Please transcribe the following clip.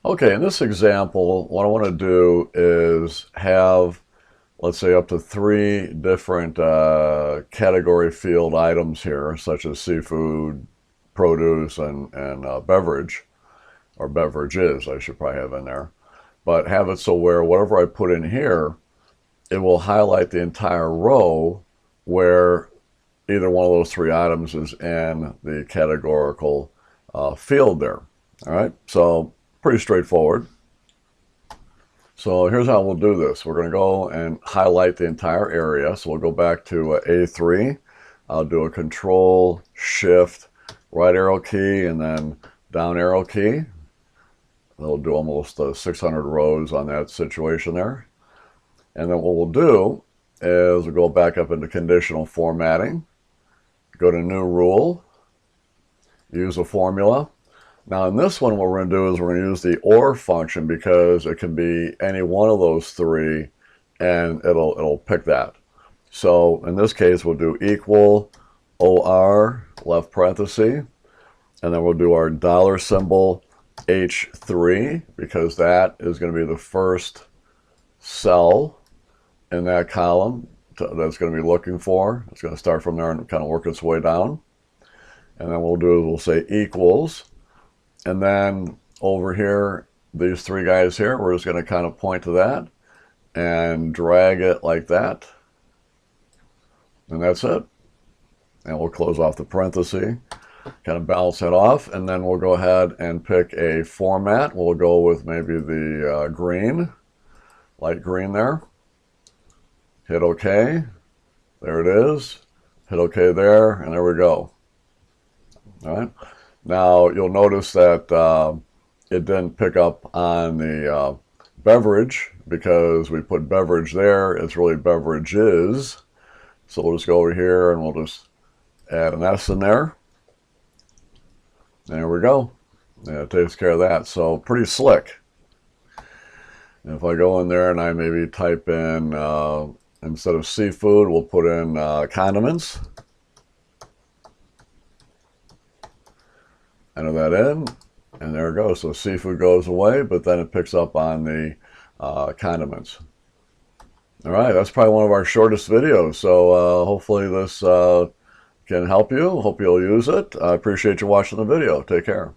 Okay, in this example, what I want to do is have, let's say, up to 3 different category field items here, such as seafood, produce, and beverage, or beverages, I should probably have in there. But have it so where whatever I put in here, it will highlight the entire row where either one of those 3 items is in the categorical field there. All right, so pretty straightforward. So here's how we'll do this. We're going to go and highlight the entire area. So we'll go back to A3. I'll do a Control, Shift, right arrow key, and then down arrow key. That'll do almost 600 rows on that situation there. And then what we'll do is we'll go back up into conditional formatting, go to new rule, use a formula. Now in this one, what we're going to do is we're going to use the OR function because it can be any one of those 3 and it'll pick that. So in this case, we'll do equal OR left parenthesis, and then we'll do our $ H3 because that is going to be the first cell in that column that's going to be looking for. It's going to start from there and kind of work its way down. And then we'll do is we'll say equals. And then over here, these 3 guys here, we're just going to kind of point to that and drag it like that. And that's it. And we'll close off the parenthesis, kind of balance that off. And then we'll go ahead and pick a format. We'll go with maybe the green, light green there. Hit OK. There it is. Hit OK there, and there we go. All right. Now you'll notice that it didn't pick up on the beverage because we put beverage there. It's really beverages. So we'll just go over here and we'll just add an S in there. There we go. Yeah, it takes care of that. So pretty slick. If I go in there and I maybe type in, instead of seafood, we'll put in condiments. Enter that in, and there it goes. So seafood goes away, but then it picks up on the condiments. All right, that's probably one of our shortest videos. So hopefully this can help you. Hope you'll use it. I appreciate you watching the video. Take care.